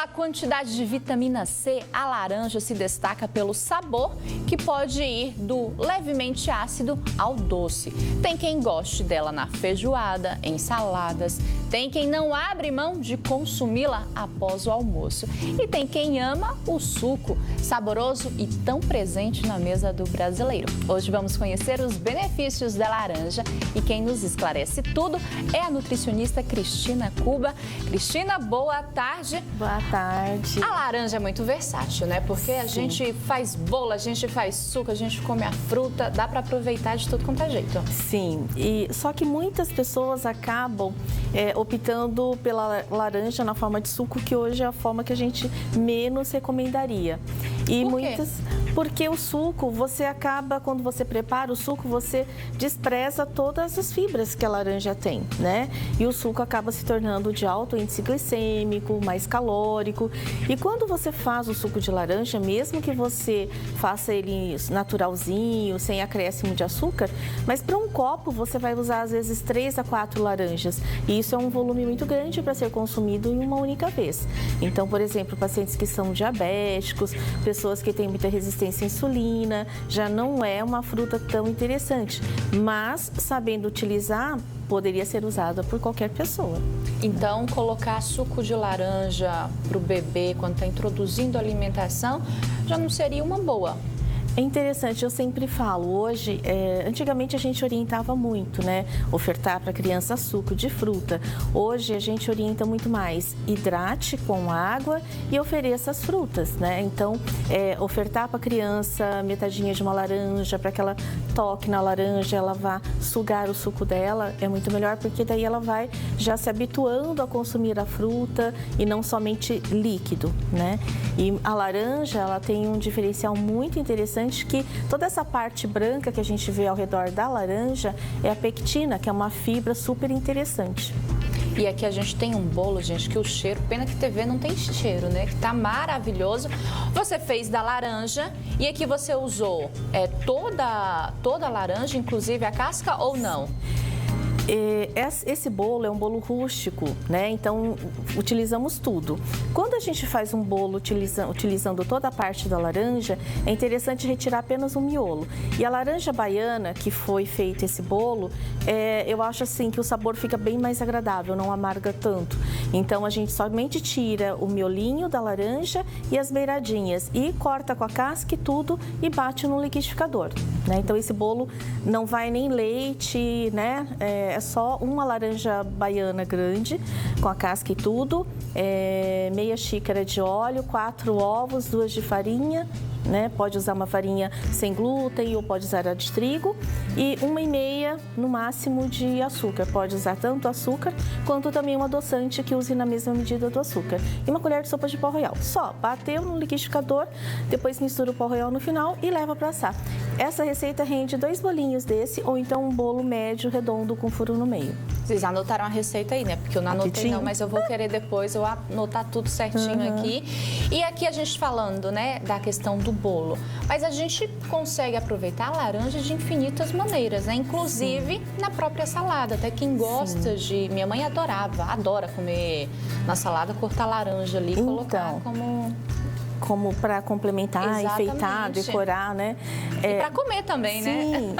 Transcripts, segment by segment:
Pela quantidade de vitamina C, a laranja se destaca pelo sabor, que pode ir do levemente ácido ao doce. Tem quem goste dela na feijoada, em saladas, tem quem não abre mão de consumi-la após o almoço. E tem quem ama o suco, saboroso e tão presente na mesa do brasileiro. Hoje vamos conhecer os benefícios da laranja e quem nos esclarece tudo é a nutricionista Cristina Cuba. Cristina, boa tarde. Boa tarde. A laranja é muito versátil, né? Porque a gente faz bolo, a gente faz suco, a gente come a fruta, dá para aproveitar de tudo quanto é jeito. Sim, só que muitas pessoas acabam optando pela laranja na forma de suco, que hoje é a forma que a gente menos recomendaria. E Por quê? Porque o suco, você acaba, quando você prepara o suco, você despreza todas as fibras que a laranja tem, né? E o suco acaba se tornando de alto índice glicêmico, mais calórico. E quando você faz o suco de laranja, mesmo que você faça ele naturalzinho, sem acréscimo de açúcar, mas para um copo você vai usar às vezes 3 a 4 laranjas. E isso é um volume muito grande para ser consumido em uma única vez. Então, por exemplo, pacientes que são diabéticos, pessoas que têm muita resistência à insulina, já não é uma fruta tão interessante. Mas, sabendo utilizar, poderia ser usada por qualquer pessoa. Então, colocar suco de laranja para o bebê quando está introduzindo a alimentação já não seria uma boa. É interessante, eu sempre falo, hoje, antigamente a gente orientava muito, né? Ofertar para a criança suco de fruta. Hoje a gente orienta muito mais, hidrate com água e ofereça as frutas, né? Então, ofertar para a criança metadinha de uma laranja, para que ela toque na laranja, ela vá sugar o suco dela, é muito melhor, porque daí ela vai já se habituando a consumir a fruta e não somente líquido, né? E a laranja, ela tem um diferencial muito interessante, que toda essa parte branca que a gente vê ao redor da laranja é a pectina, que é uma fibra super interessante. E aqui a gente tem um bolo, gente, que o cheiro, pena que TV não tem cheiro, né? Que tá maravilhoso. Você fez da laranja e aqui você usou toda a laranja, inclusive a casca, ou não? Esse bolo é um bolo rústico, né? Então, utilizamos tudo. Quando a gente faz um bolo utilizando toda a parte da laranja, é interessante retirar apenas o miolo. E a laranja baiana, que foi feito esse bolo, eu acho assim que o sabor fica bem mais agradável, não amarga tanto. Então, a gente somente tira o miolinho da laranja e as beiradinhas e corta com a casca e tudo e bate no liquidificador, né? Então, esse bolo não vai nem leite, né? É só uma laranja baiana grande, com a casca e tudo, meia xícara de óleo, 4 ovos, 2 de farinha, né? Pode usar uma farinha sem glúten ou pode usar a de trigo, e 1,5 no máximo de açúcar. Pode usar tanto açúcar quanto também um adoçante que use na mesma medida do açúcar. E uma colher de sopa de pó royal. Só bateu no liquidificador, depois mistura o pó royal no final e leva para assar. Essa receita rende 2 bolinhos desse, ou então um bolo médio redondo com furo no meio. Vocês anotaram a receita aí, né? Porque eu não anotei não, mas eu vou querer depois eu anotar tudo certinho aqui. E aqui a gente falando, né, da questão do bolo. Mas a gente consegue aproveitar a laranja de infinitas maneiras, né? Inclusive na própria salada. Até quem gosta de... Minha mãe adora comer na salada, cortar laranja ali e colocar como para complementar, enfeitar, decorar, né? E para comer também, né? Sim,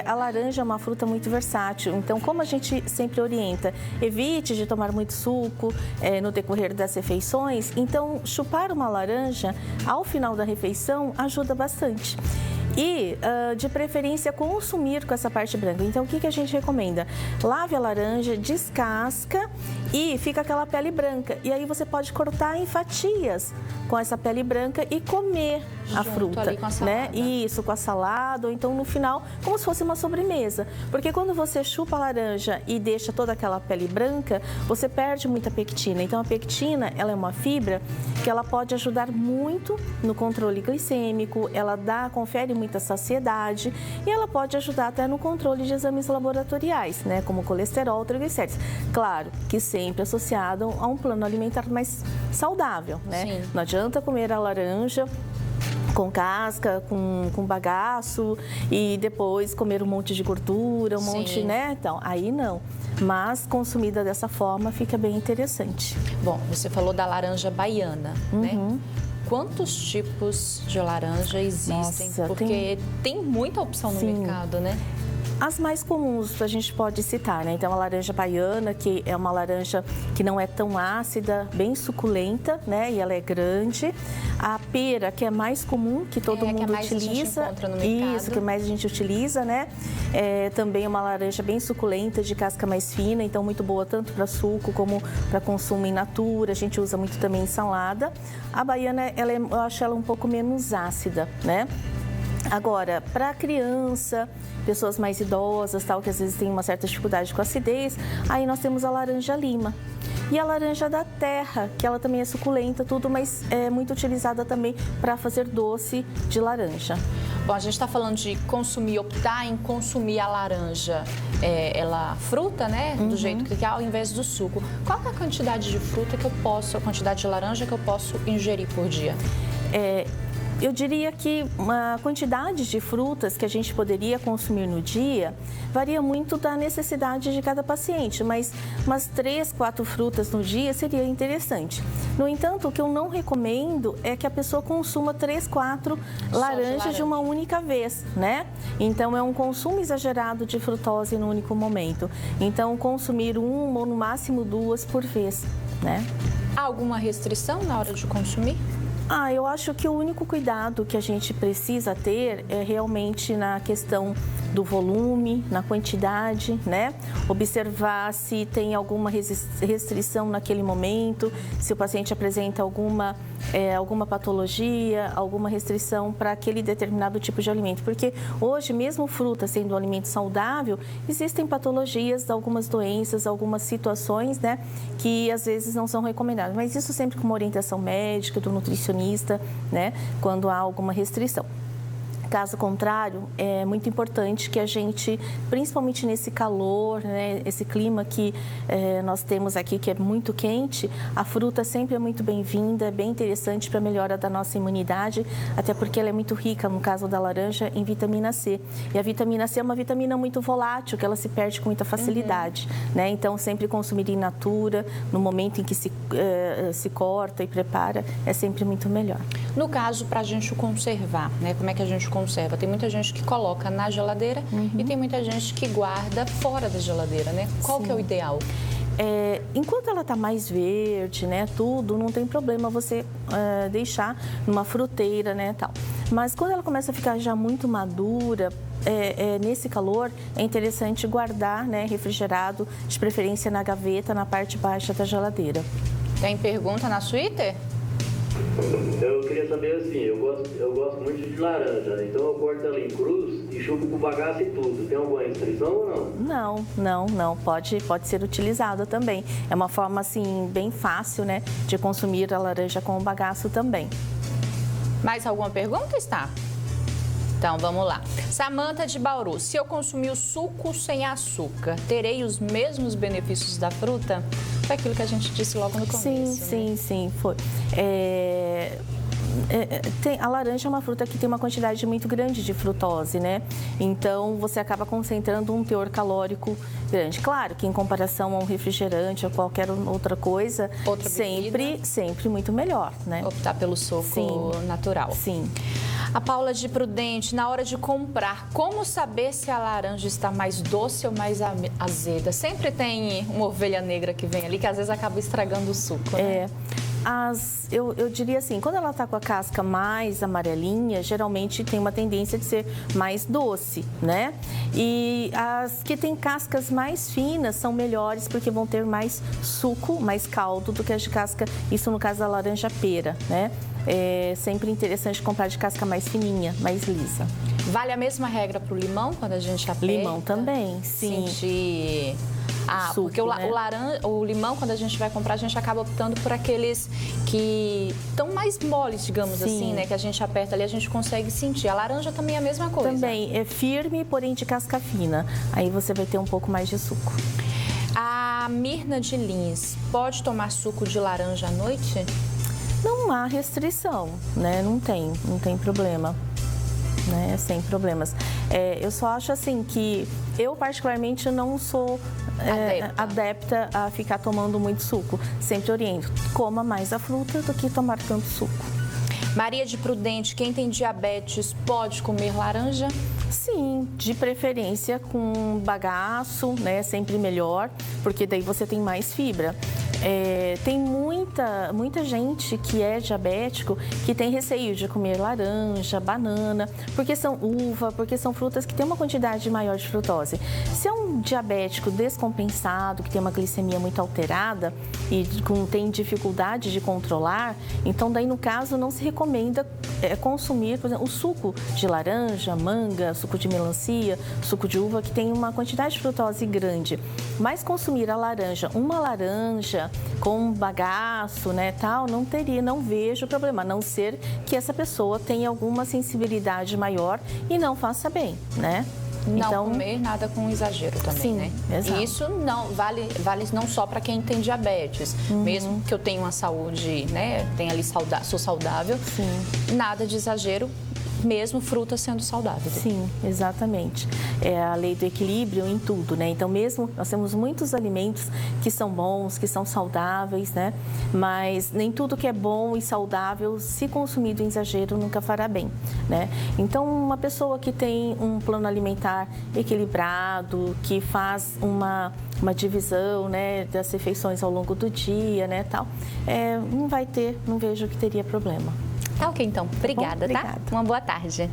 a laranja é uma fruta muito versátil. Então, como a gente sempre orienta, evite de tomar muito suco no decorrer das refeições. Então, chupar uma laranja ao final da refeição ajuda bastante. E, de preferência, consumir com essa parte branca. Então, o que a gente recomenda? Lave a laranja, descasca e fica aquela pele branca. E aí você pode cortar em fatias com essa pele branca e comer a fruta, ali com a salada. né? Isso, com a salada, ou então no final, como se fosse uma sobremesa. Porque quando você chupa a laranja e deixa toda aquela pele branca, você perde muita pectina. Então, a pectina, ela é uma fibra que ela pode ajudar muito no controle glicêmico, ela confere muita saciedade e ela pode ajudar até no controle de exames laboratoriais, né? Como colesterol, triglicéridos. Claro que sempre associado a um plano alimentar mais saudável, né? Sim. Não adianta comer a laranja com casca, com bagaço e depois comer um monte de gordura, um monte, né? Então, aí não. mas consumida dessa forma fica bem interessante. Bom, você falou da laranja baiana, né? Quantos tipos de laranja existem? Nossa, porque tem muita opção no mercado, né? As mais comuns a gente pode citar, né? Então, a laranja baiana, que é uma laranja que não é tão ácida, bem suculenta, né? E ela é grande. A pera, que é mais comum, que todo mundo que mais utiliza. A gente encontra no mercado. Isso, que mais a gente utiliza, né? É também uma laranja bem suculenta, de casca mais fina, então muito boa tanto para suco como para consumo in natura. A gente usa muito também em salada. A baiana, eu acho ela um pouco menos ácida, né? Agora, para criança, pessoas mais idosas, tal, que às vezes têm uma certa dificuldade com acidez, aí nós temos a laranja lima. E a laranja da terra, que ela também é suculenta, tudo, mas é muito utilizada também para fazer doce de laranja. Bom, a gente está falando de consumir, optar em consumir a laranja, ela fruta, né? Do jeito que é, ao invés do suco. Qual é a quantidade de fruta que eu posso, a quantidade de laranja que eu posso ingerir por dia? Eu diria que uma quantidade de frutas que a gente poderia consumir no dia varia muito da necessidade de cada paciente, mas umas 3, 4 frutas no dia seria interessante. No entanto, o que eu não recomendo é que a pessoa consuma 3, 4 laranjas de uma única vez, né? Então, é um consumo exagerado de frutose no único momento. Então, consumir 1 ou no máximo 2 por vez, né? Há alguma restrição na hora de consumir? Eu acho que o único cuidado que a gente precisa ter é realmente na questão do volume, na quantidade, né? Observar se tem alguma restrição naquele momento, se o paciente apresenta alguma patologia, alguma restrição para aquele determinado tipo de alimento. Porque hoje, mesmo fruta sendo um alimento saudável, existem patologias, algumas doenças, algumas situações, né? Que às vezes não são recomendadas. Mas isso sempre com uma orientação médica, do nutricionista, né? Quando há alguma restrição. Caso contrário, é muito importante que a gente, principalmente nesse calor, né, esse clima que nós temos aqui, que é muito quente, a fruta sempre é muito bem-vinda, é bem interessante para a melhora da nossa imunidade, até porque ela é muito rica, no caso da laranja, em vitamina C. E a vitamina C é uma vitamina muito volátil, que ela se perde com muita facilidade, né? Então, sempre consumir in natura, no momento em que se corta e prepara, é sempre muito melhor. No caso, para a gente conservar, né? Como é que a gente conserva? Tem muita gente que coloca na geladeira e tem muita gente que guarda fora da geladeira, né? Qual que é o ideal? Enquanto ela está mais verde, né, tudo, não tem problema você deixar numa fruteira, né, tal. Mas quando ela começa a ficar já muito madura, nesse calor, é interessante guardar, né, refrigerado, de preferência na gaveta, na parte baixa da geladeira. Tem pergunta na Twitter? Eu queria saber assim, eu gosto muito de laranja, né? Então eu corto ela em cruz e chupo com bagaço e tudo. Tem alguma restrição ou não? Não. Pode ser utilizada também. É uma forma, assim, bem fácil, né, de consumir a laranja com o bagaço também. Mais alguma pergunta, está? Então, vamos lá. Samanta de Bauru, se eu consumir o suco sem açúcar, terei os mesmos benefícios da fruta? Foi aquilo que a gente disse logo no começo, Sim, foi. A laranja é uma fruta que tem uma quantidade muito grande de frutose, né? Então, você acaba concentrando um teor calórico grande. Claro que em comparação a um refrigerante ou qualquer outra coisa, sempre muito melhor, né? Optar pelo suco natural. Sim. A Paula de Prudente, na hora de comprar, como saber se a laranja está mais doce ou mais azeda? Sempre tem uma ovelha negra que vem ali, que às vezes acaba estragando o suco, né? Eu diria assim, quando ela está com a casca mais amarelinha, geralmente tem uma tendência de ser mais doce, né? E as que têm cascas mais finas são melhores porque vão ter mais suco, mais caldo do que as de casca, isso no caso da laranja pera, né? É sempre interessante comprar de casca mais fininha, mais lisa. Vale a mesma regra para o limão, quando a gente aperta? Limão também, sim. Sentir... suco, porque né? o limão, quando a gente vai comprar, a gente acaba optando por aqueles que estão mais moles, digamos assim, né? Que a gente aperta ali, a gente consegue sentir. A laranja também é a mesma coisa. Também, é firme, porém de casca fina. Aí você vai ter um pouco mais de suco. A Mirna de Lins, pode tomar suco de laranja à noite? Não há restrição, né? Não tem problema, né? Sem problemas. Eu só acho assim que Eu, particularmente, não sou adepta a ficar tomando muito suco. Sempre oriento, coma mais a fruta do que tomar tanto suco. Maria de Prudente, quem tem diabetes pode comer laranja? Sim, de preferência com bagaço, né? Sempre melhor, porque daí você tem mais fibra. Tem muita gente que é diabético que tem receio de comer laranja, banana, porque são uva, porque são frutas que têm uma quantidade maior de frutose. Se é um diabético descompensado, que tem uma glicemia muito alterada e tem dificuldade de controlar, então daí no caso não se recomenda consumir, por exemplo, o suco de laranja, manga, suco de melancia, suco de uva, que tem uma quantidade de frutose grande. Mas consumir a laranja, uma laranja com bagaço, né, tal, não vejo problema, a não ser que essa pessoa tenha alguma sensibilidade maior e não faça bem, né? Não comer nada com exagero também, sim, né? Exato. E isso não vale não só para quem tem diabetes. Mesmo que eu tenha uma saúde, né? Sou saudável, sim. Nada de exagero, mesmo fruta sendo saudável. Sim, exatamente. É a lei do equilíbrio em tudo, né? Então, mesmo nós temos muitos alimentos que são bons, que são saudáveis, né? Mas nem tudo que é bom e saudável, se consumido em exagero, nunca fará bem, né? Então, uma pessoa que tem um plano alimentar equilibrado, que faz uma divisão, né, das refeições ao longo do dia, né, tal, não vejo que teria problema. Tá ok, então. Obrigada, Obrigada. tá? Uma boa tarde.